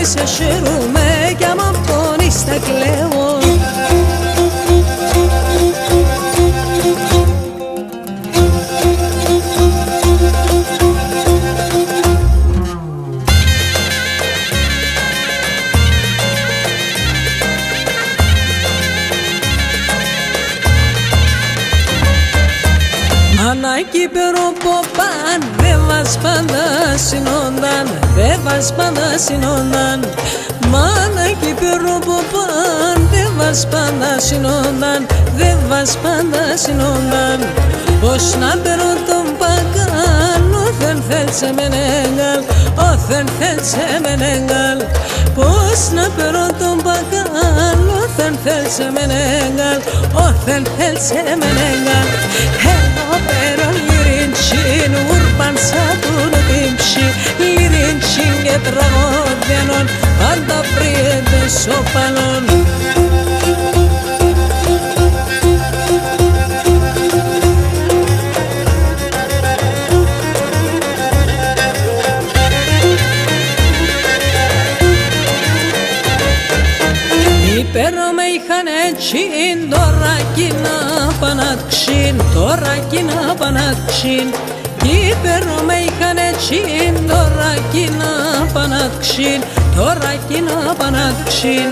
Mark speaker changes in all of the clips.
Speaker 1: σε χαίρομαι κι άμα πόνεις τα κλαίω. Ανάκι περοποπάν, δε βας πάντα συνόνταν, δε βας πάντα συνόνταν. Μανάκι περοποπάν, δε βας πάντα συνόνταν, δε βας πάντα συνόνταν. Πώς να περω τον παγκάν, όθεν θέλσε με νέγκαλ, όθεν θέλσε με νέγκαλ. Πώς να περω τον παγκάν, όθεν θέλσε με νέγκαλ, όθεν θέλσε με νέγκαλ. Pero lirincin urban satun dimshi lirincin getragodianon anda priede sopanon Pero me είχαν έτσι τώρα κι να πανατξήν, τώρα κι να πανατξήν. Pero me είχαν έτσι τώρα κι να πανατξήν, τώρα κι να πανατξήν.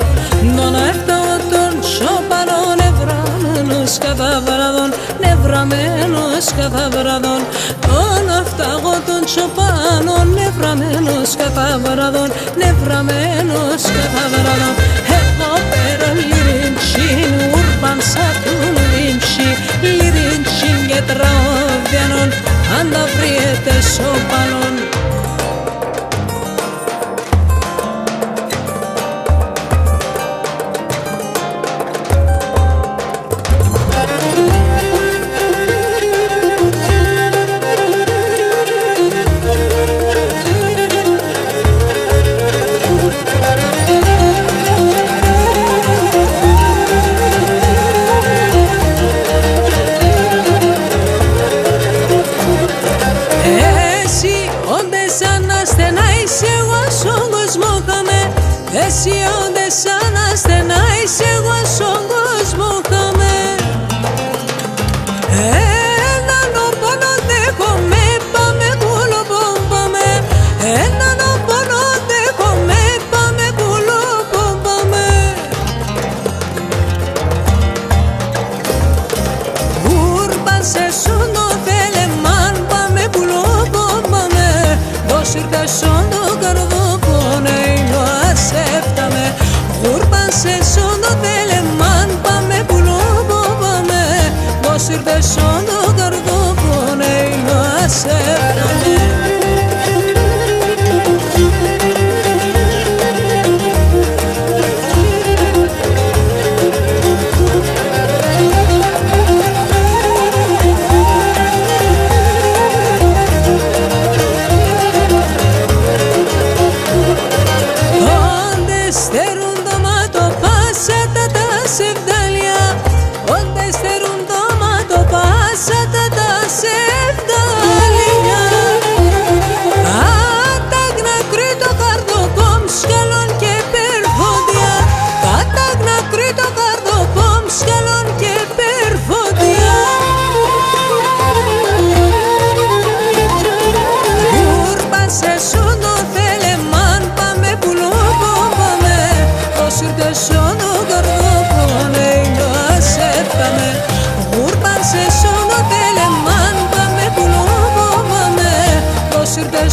Speaker 1: Τον έφταω τον σοπανό νευραμένος κατά βραδόν, νευραμένος κατά βραδόν. Τον έφταω τον σοπανό νευραμένος κατά βραδόν, νευραμένος κατά βραδόν. Pero lirincin urban satun dimshi lirincin getragodianon anda priete sopanon Εσύ όντες σαν ασθενάεις, εγώ στον κόσμο χαμέ. Έναν πόνο δέχομαι, πάμε πουλοπον πάμε. Έναν πόνο δέχομαι, πάμε πουλοπον πάμε. Ούρπασε σου το θέλεμαν, πάμε πουλοπον πάμε. Δώσ' ήρθε σον το καρδοπόνε, έφταμε, γούρπασε σον το θέλεμαν, πάμε πουλόπο πάμε. Πώς ήρθε σον το καρδοπόνε, μας έφταμε.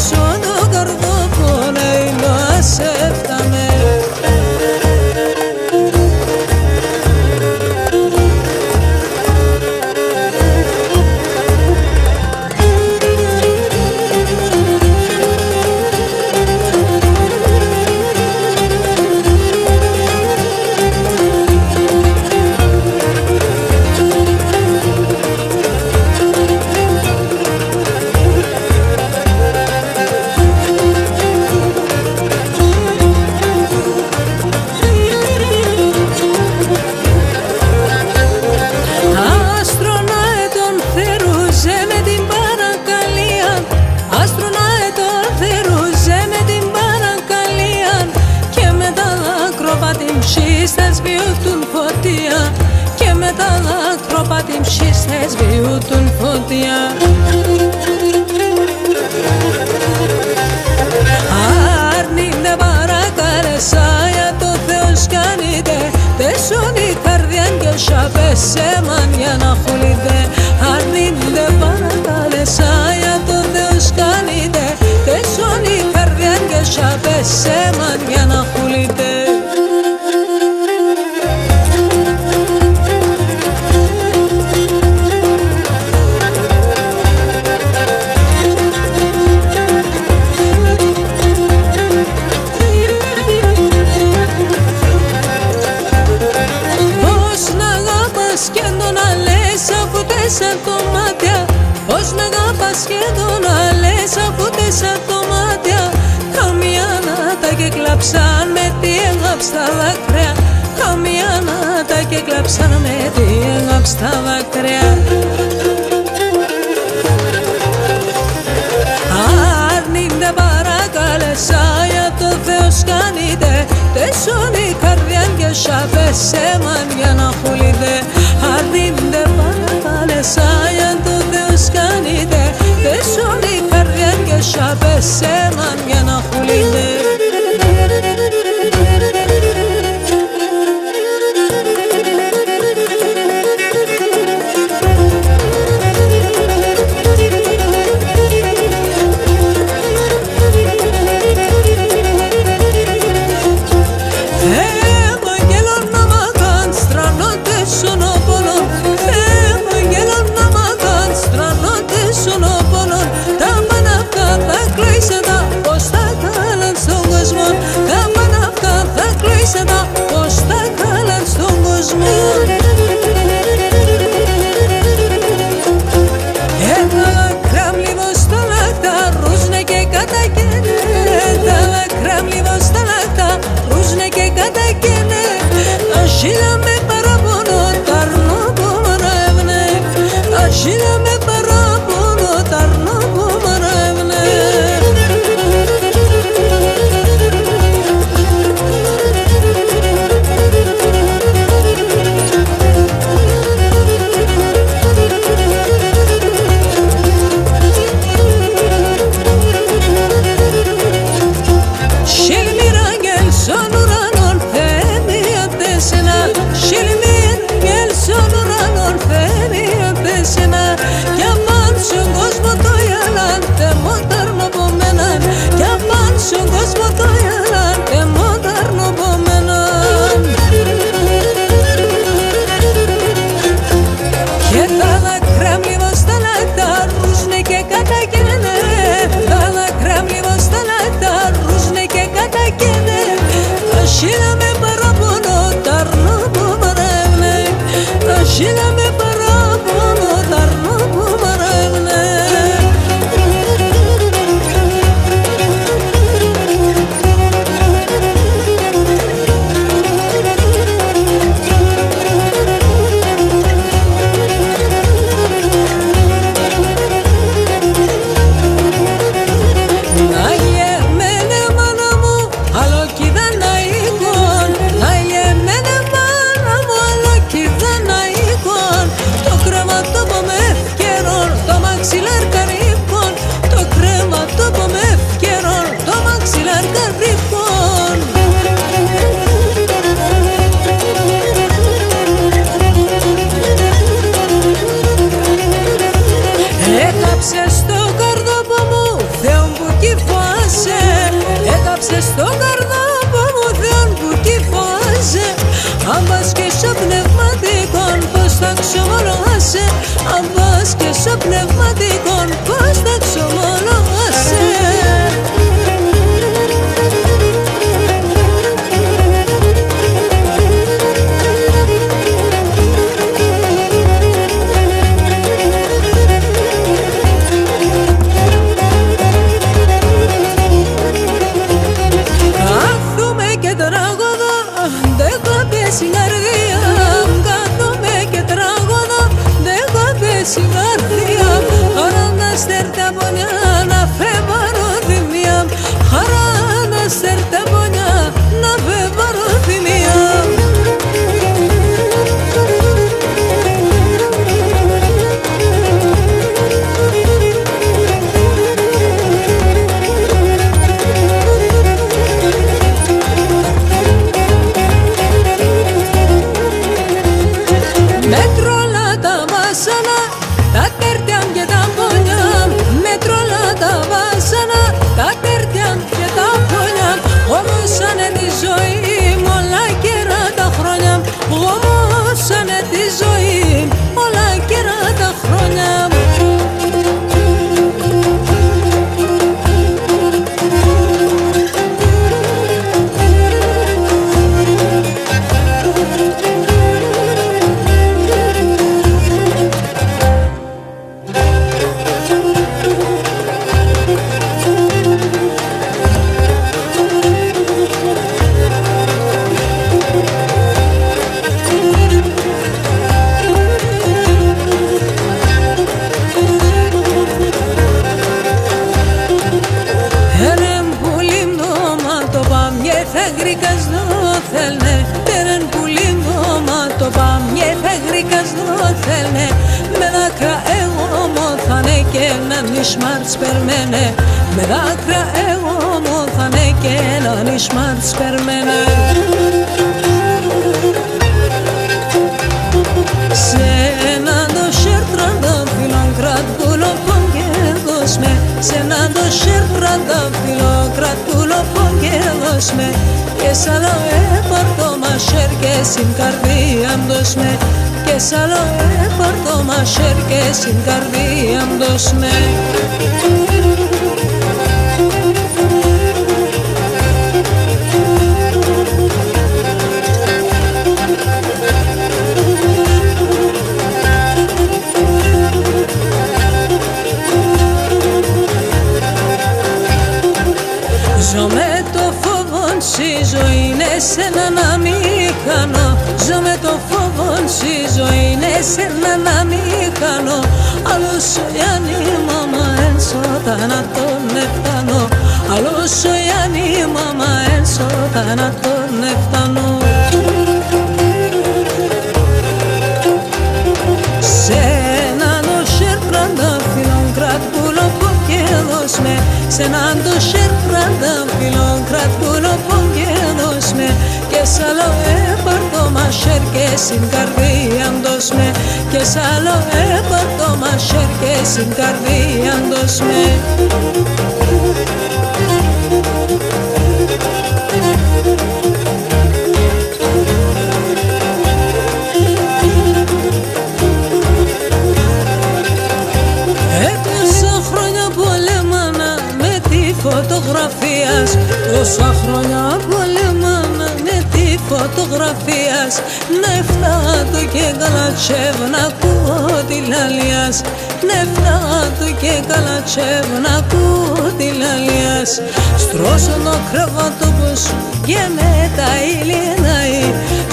Speaker 1: Σόνο καρδοπόνε, μας έφταμε. Στις βιούτουν φωτία και με τα δάκροπα την ψήστες βιούτουν φωτία. Άρνηνε παρακάλεσα για το Θεό σκάνετε, τέσσον η καρδιά και σαπέσαι μαν για να χουλείτε. Άρνηνε παρακάλεσα καλεσάια το Θεός κάνετε, τεσόνι καρδιάν και σαπές σε μάτια να χουλείτε. Πώς να αγαπάς και τον λες αφού τέσσερα κομμάτια. Καμιά νάτα και κλαψάν με τι έγαψ τα δάκρυα. Καμιά νάτα και κλαψάν με τι έγαψ τα δάκρυα. Αρνείτε παρακαλεσά για το Θεός κάνετε, τεσόνι καρδιάν και σαπές σε μάτια να χουλείτε. Αρνείτε παρακαλεσά για το Θεός κάνετε, τεσόνι καρδιάν και σαπές σε μάτια να χουλείτε. Πώς τα κάλαν στον κόσμο. Τα δάκρυα μλίβω στα λάκτα ρούζνε και κατακαίνε. Τα δάκρυα μλίβω στα λάκτα ρούζνε και κατακαίνε. Ασύλα με παραπονό τ' αρνώ που μαρεύνε. Ασύλα με παραπονό τ' αρνώ που μαρεύνε. Στον κόσμο το γελάν και μοντέρνο πομέναν. Και τα δάκρυα μλίβω στα λάκτα ρούζνε και κατακαίνε. Τα δάκρυα μλίβω στα λάκτα ρούζνε και κατακαίνε. Ασύλα με παραπονό τ' αρνώ που μαρεύνε. Ασύλα με παραπονό τ' αρνώ που μαρεύνε. Στο καρδόπο μου Θεόν που κυφάζε. Αν πας και στο πνευματικό πώς θα ξομολογάσαι. Αν πας και στο πνευματικό πώς θα ξομολογάσαι. Κάθομαι και τραγωδώ, δεν θα πέσει καρδιά. Παραντάστε Nishmarts per mene, me dacra ego mothane ke na nishmarts per mene. Senando shertranda filongrat gulo pongedos me, senando shertranda filongrat gulo pongedos me. Que salo e porto masher que sin cardiandos me. Que salo e porto masher que sin cardiandos me. Ζω με το φόβον στη ζωή είναι σένα να μην χάνω. Ζω με το φόβον στη ζωή είναι σένα να μην χάνω. Άλλος ο Γιάννη μάμα εν σωτάνα τον εφτάνω. Άλλος ο Γιάννη μάμα εν σωτάνα τον εφτάνω. Σέναν ο σερπράντα φίλον κρατούλο ποκέδος με. Σέναν το σερπράντα φίλον κρατούλο ποκέδος με. Και σαλό έπαρτο μασέρ και συγκαρδίαντος με. Και σαλό έπαρτο μασέρ και συγκαρδίαντος με. Φωτογραφίας, τόσα χρόνια πολεμάνα με τη φωτογραφίας. Νεφτάτο και καλατσέβ να ακούω τη λαλιάς. Νεφτάτο και καλατσέβ να ακούω τη λαλιάς. Στρώσω το κρεβάτο που σου και μετά ηλινάει.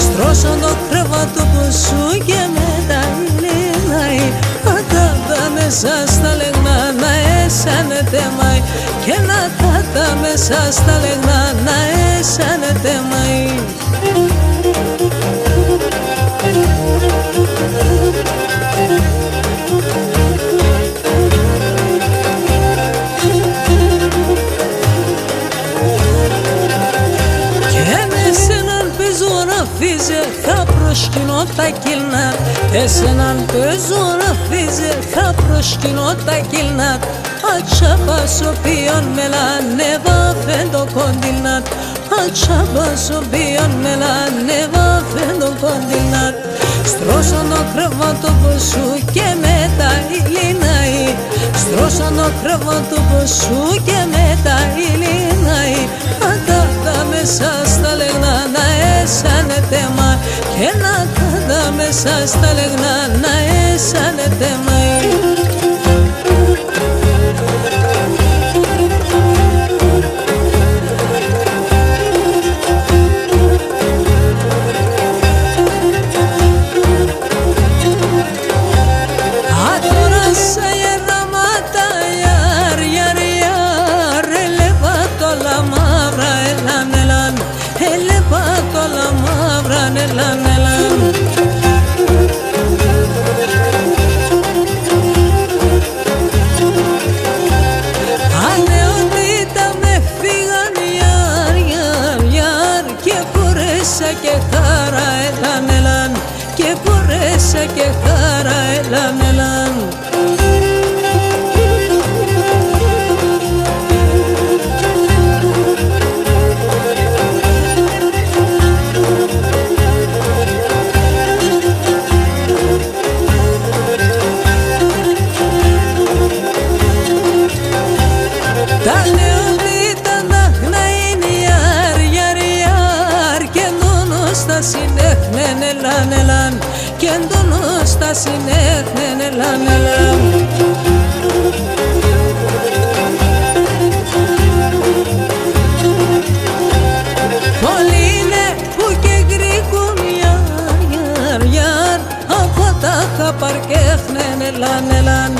Speaker 1: Στρώσω το κρεβάτο που σου και μετά ηλινάει. Πατάτα μέσα στα λεγνά να αισθάνεται μάι. Και να κάτα μέσα στα λεγνά να αισθάνεται μάι. Και με σέναν παίζω να φύζε θα προσκυνώ τα κιλνά. Εσέναν παίζω να φύζε θα προσκυνώ τα κιλνά. Açaba sopion melaneva fendo condilnat. Açaba sopion melaneva fendo condilnat. Στρώσαν το κρεβάτο που σου και μετά ηλινάει. Στρώσαν το κρεβάτο που σου και μετά ηλινάει. Πατάτα μέσα στα λεγνά να αισθάνεται μα. Και να κάτα μέσα στα λεγνά να αισθάνεται μα. ελάν και εντονώς τα συνέχνεν ελάν. Πολλοί είναι που και γρήγουν γιαρ από τα χαπαρκέχνεν ελάν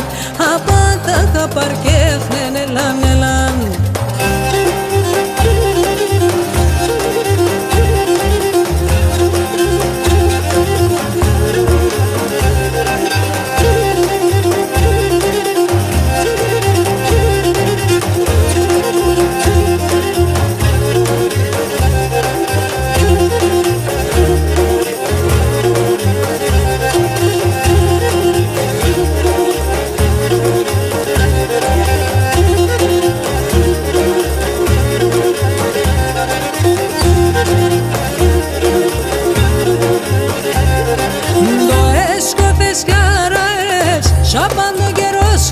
Speaker 1: από τα χαπαρκέχνεν ελάν.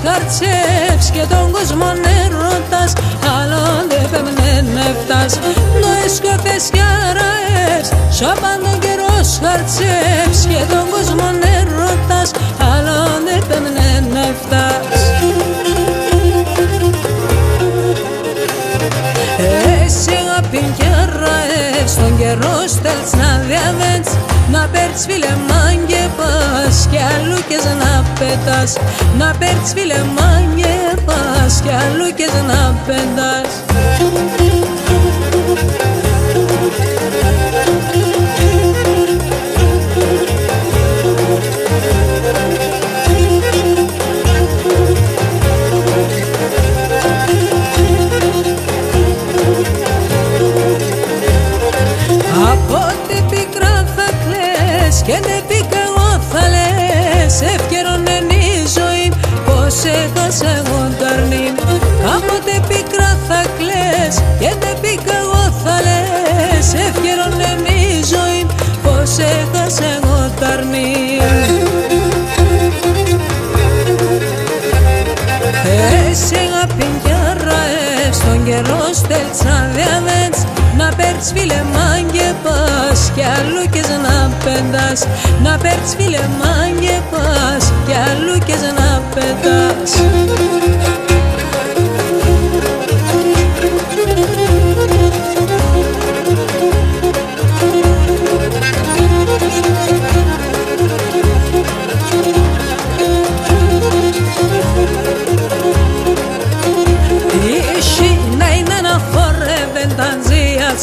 Speaker 1: Χαρτσεύς και τον κόσμο νερώτας, άλλον δεν πέμνε νεύτας. Νοές κόθες και αραές, σάπαν τον καιρό χαρτσεύς και τον κόσμο νερώτας, άλλον δεν πέμνε νεύτας. Εσύ αγάπην και αραές, τον καιρό στέλτς να διαβέτς, να παίρνεις φίλε μάγκε πας και αλλούκες να πέτας. Να παίρνεις φίλε μάγκε πας και αλλούκες να πέτας. Απότε πικρά θα κλαις και δεν πήκα εγώ θα λες, ευκαιρώνεν η ζωή πως έχασα εγώ το αρνήν. Κάποτε πικρά θα κλαις και δεν πήκα εγώ θα λες, ευκαιρώνεν η ζωή πως έχασα εγώ το αρνήν. Εσύ αγάπην κι αραές, τον καιρό στέλτς να διαβέτς, να παίρνεις φίλε μάγκε πας και αλλούκες να πέτας. Να παίρνεις φίλε μάγκε πας και αλλούκες να πέτας.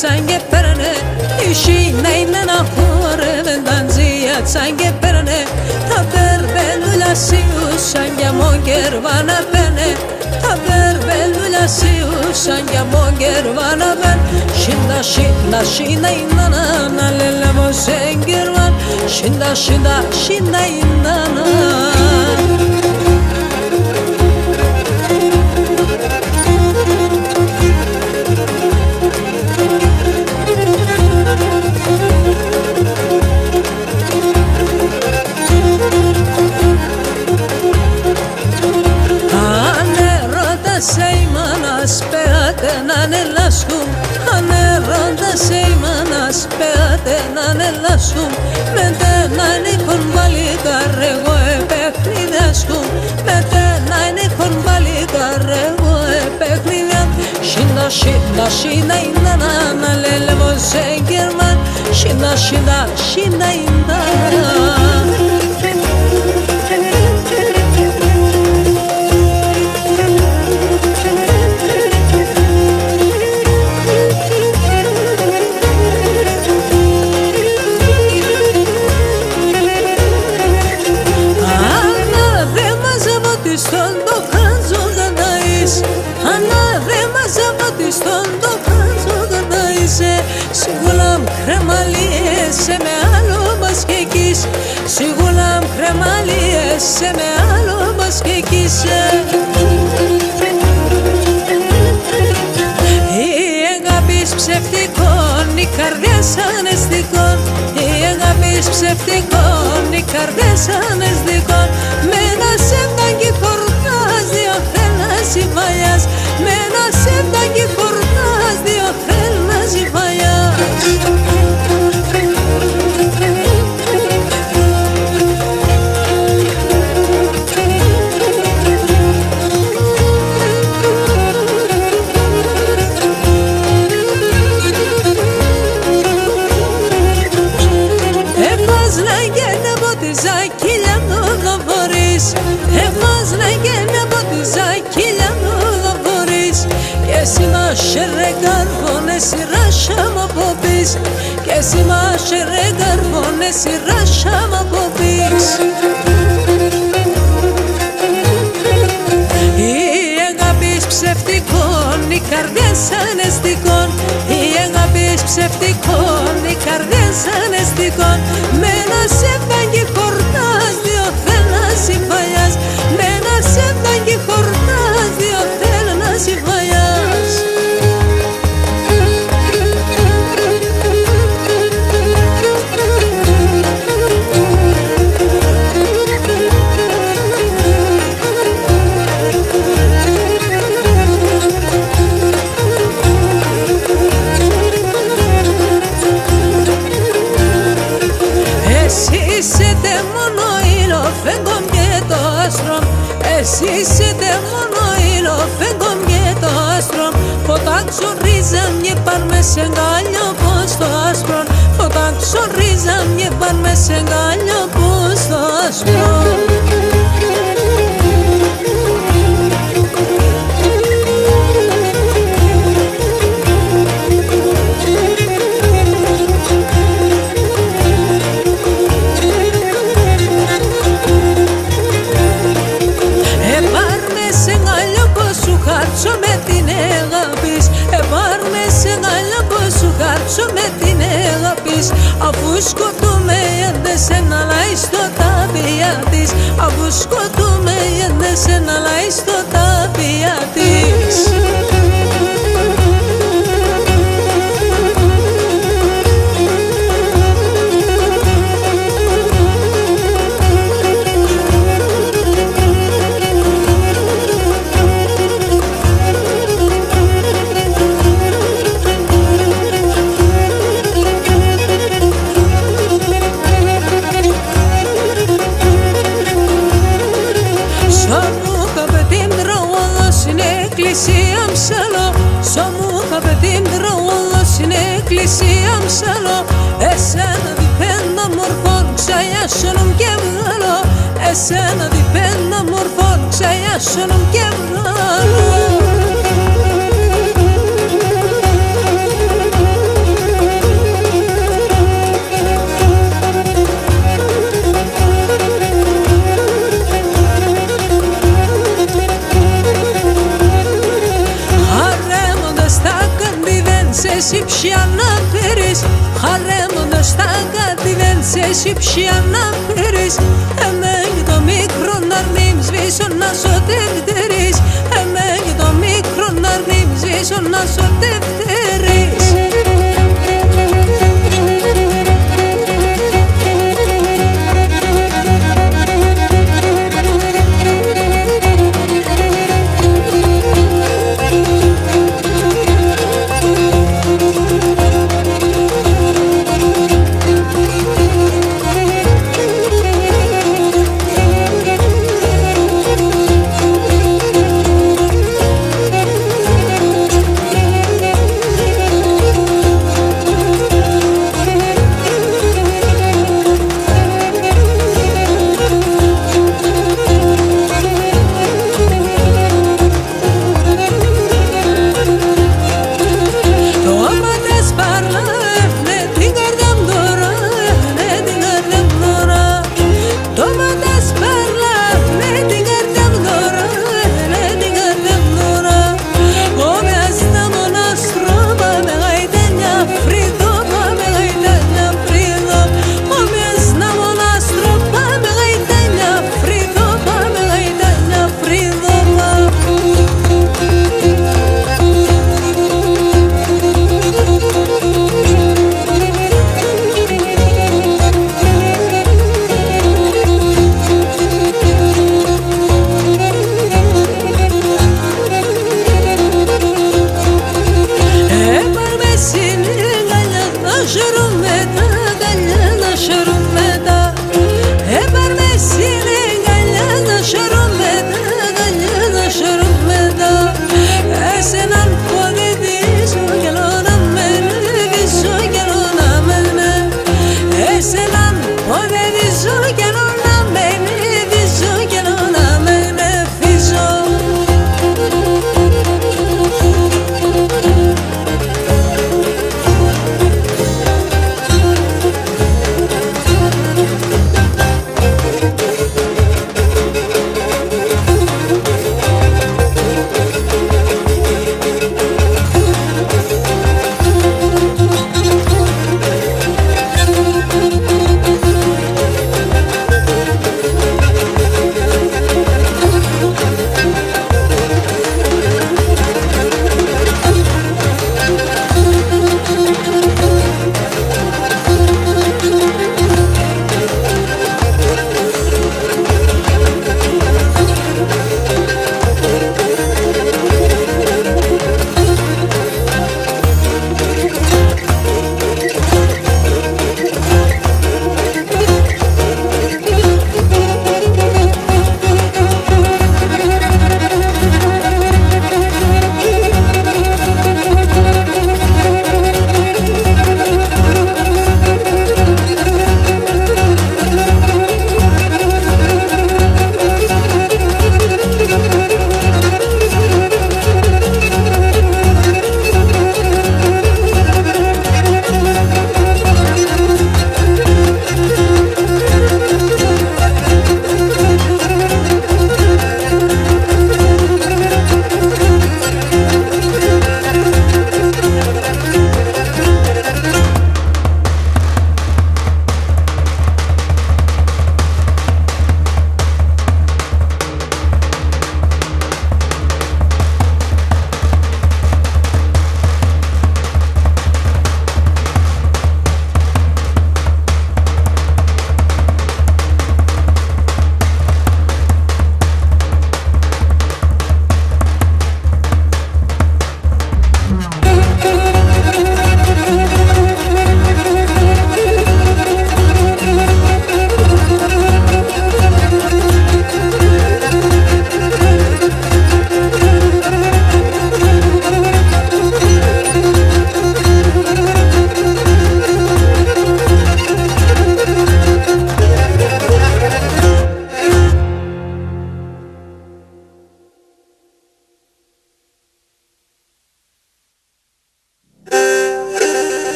Speaker 1: Σαν και πέρανε, η Σίνα είναι να χορεύεν τα τζία σαν και πέρανε. Τα περβέλουλα σιούσαν για μόγκερβα να πένε. Τα περβέλουλα σιούσαν για μόγκερβα να πένε. Σίντα σίντα σίντα είναι να λέλεβο σε γκερβαν. Σίντα σίντα σίντα είναι να. Μετένα νύχον παλικάρ εγώ επέχνιδεσκούν. Μετένα νύχον παλικάρ εγώ επέχνιδεσκούν. Σίντα σίντα σίντα είναι να λέλεβο σε γκερμαν. Σίντα σίντα σίντα είναι. Σιγούλαμ κρεμαλίεσαι με άλλο μπασκεκής. Σιγούλαμ κρεμαλίεσαι με άλλο μπασκεκής. Η αγάπης ψευτικών, η καρδιά σαν αισθηκών. Η αγάπης ψευτικών, η καρδιά σαν αισθηκών. Με ένα σένταγγι χορτάς, δύο θέλας η παλιάς. Με ένα σένταγγι χορτάς, δύο θέλας η παλιάς. γένε ποτίζα κύλια μου γαφορείς. Εβάζνα γένε ποτίζα κύλια μου γαφορείς. Και εσύ μας ρεγαρβώνε σειράσα μου από πεις. Και εσύ μας ρεγαρβώνε σειράσα μου από πεις. Η αγάπης ψευτικών, η καρδιά σαν αισθηκών. Η αγάπης ψευτικών, η καρδιά σαν αισθηκών. Με ένα σεβάγγι χορτάς, δύο θέλ να συμφαλιάς. Με ένα σεβάγγι χορτάς, δύο θέλ να συμφαλιάς. Εσύ είσαι μόνο ήλιο, φέγγω και το άστρο. Εσύ είσαι μόνο ήλιο, φέγγω και το άστρο. Φωτά ξορίζα μια πάρμε σε γκάλιο πως το άστρο. Φωτά ξορίζα μια πάρμε σε γκάλιο πως το άστρο. Με την αγάπης, επάρμε σε γάλα πως σου χάρτσω με την αγάπης. Αφού σκοτούμε δεν σε ναλάει στο ταπεία της. Αφού σκοτούμε δεν σε ναλάει στο ταπεία της. Εκκλησία ψαλώ, εσένα διπέντα μορφών ξαγιάσωνουν και βγάλω. Εσένα διπέντα μορφών ξαγιάσωνουν και βγάλω. Εσύ πια να φέρεις, χαρέμοντας τα κάτι δεν σε εσύ πια να φέρεις. Εμένα το μικρό να μην σβήσω να σωτεύτερεις. Εμένα το μικρό να μην σβήσω να σωτεύτερεις.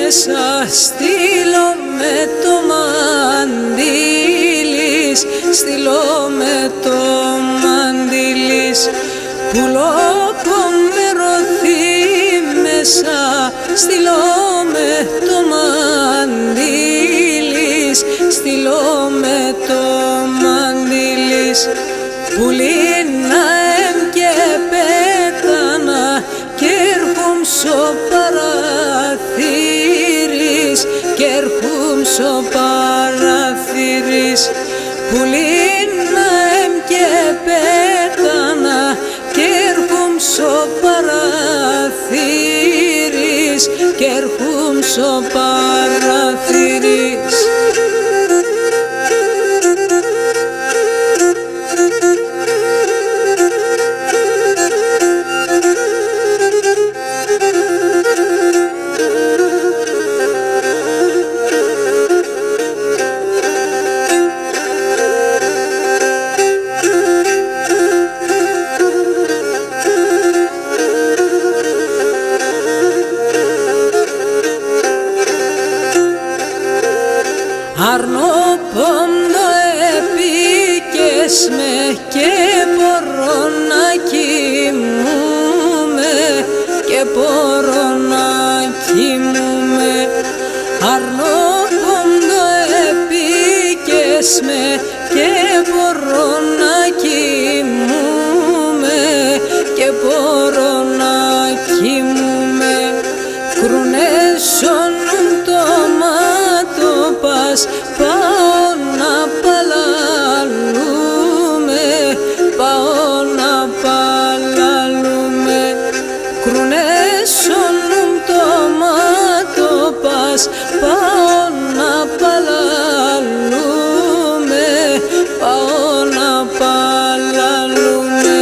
Speaker 1: μέσα, στείλω με το μαντήλις, στείλω με το μαντήλις, πουλοκομερωθεί μέσα, στείλω με το μαντήλις, στείλω με το μαντήλις, πουλίνα και πέθανα κι έρχομαι στο παραθύρις, κι έρχομαι στο παραθύρις, πουλίνα και πέθανα κι έρχομαι στο παραθύρις, κι έρχομαι στο παραθύρις. Αρνοπόντο επίκες με και μπορώ να κοιμούμαι, και μπορώ να κοιμούμαι. Αρνοπόντο επίκες με και μπορώ να κοιμούμαι, και μπορώ να κοιμούμαι. Κρουνέσωνουν το μάτωπας, πάω να παλαλούμε, πάω να παλαλούμε. Κρουνέσωνουν το μάτωπας, πάω να παλαλούμε, πάω να παλαλούμε.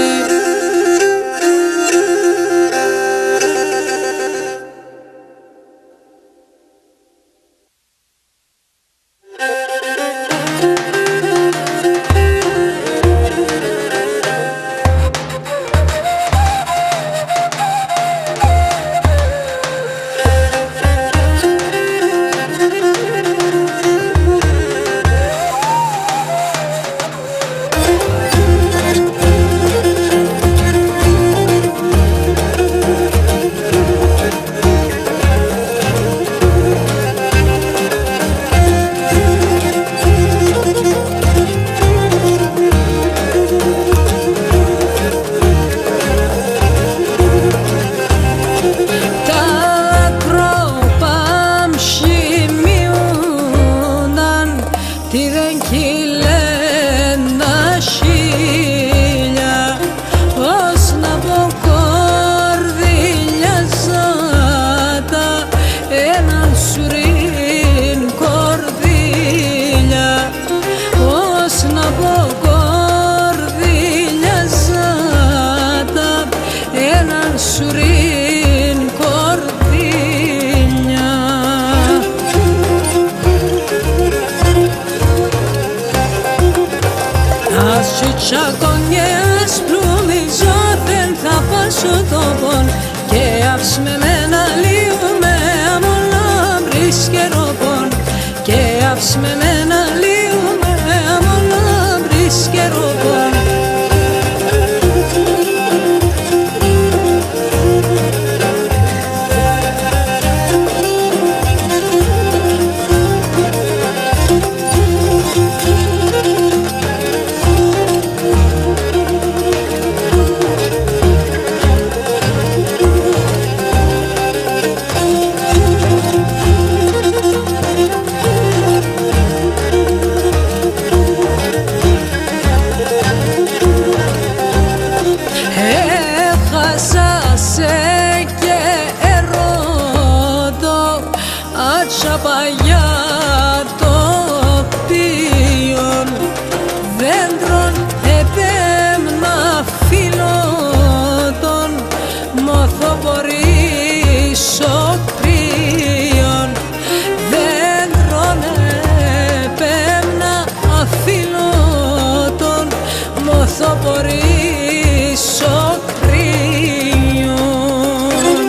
Speaker 1: Τσακονιές πλουμίζω, δεν θα πάσω το πον, και άφησε με μένα λίγο με αμολάμπρης και ροπον, και άφησε με μένα λίγο με αμολάμπρης και ροπον. Παγιά τοπίων δέντρων επέμνα φιλότων, μοθοπορείς κρύων. Δέντρων επέμνα φιλότων, μοθοπορείς κρύων.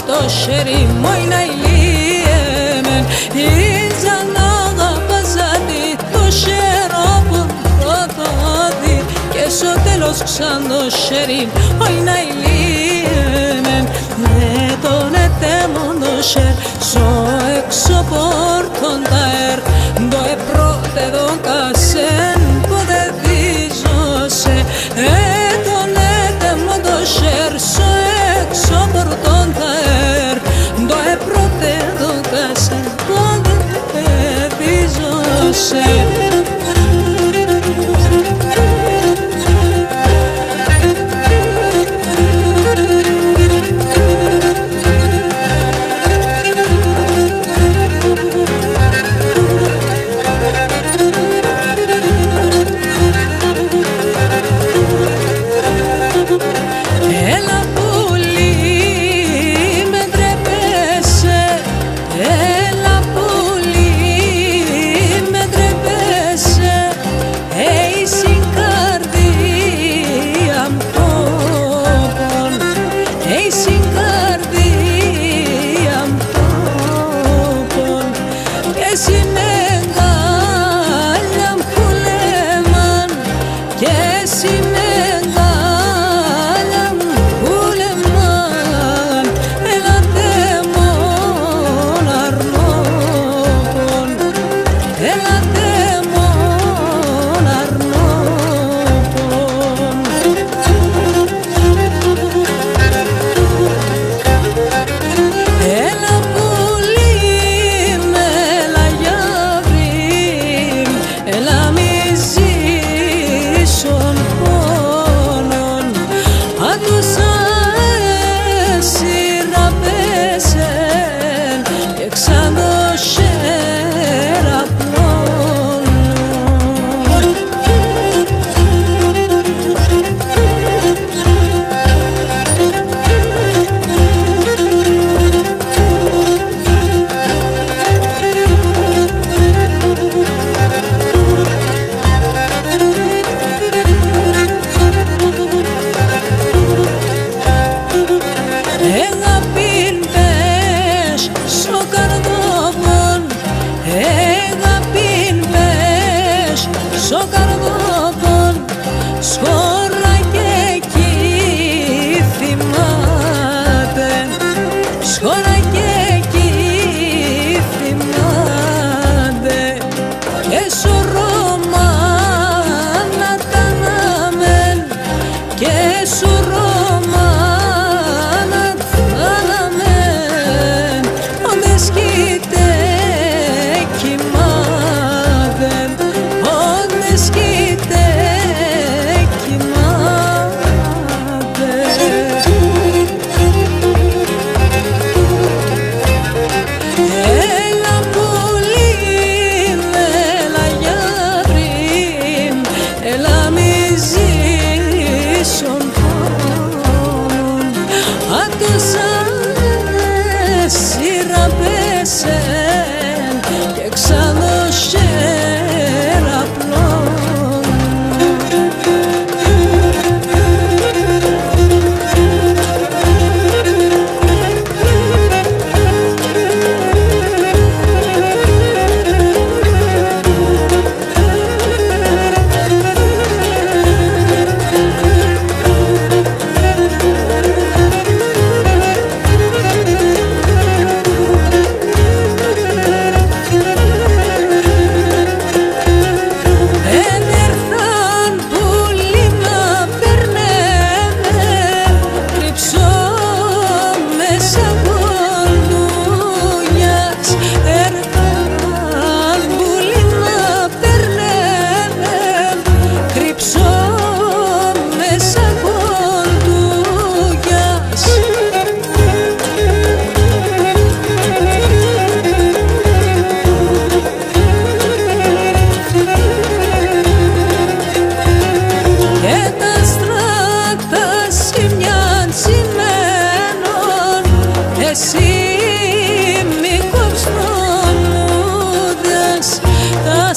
Speaker 1: το χέρι μου είναι ηλίεμεν Ίζαν αγαπαζάτη το χέρι προτάδι Και στο τέλος ξαν το χέρι μου είναι ηλίεμεν Με τον ετέμον το χέρι στο έξω πόρτον τα ερ Το επρώτε τον κασέν ποτέ δίζωσε τον ετέμον το χέρι στο έξω πόρτον τα ερ Το επρώτε τον κασέν ποτέ δίζωσε
Speaker 2: Εσύ μη κόψεις τα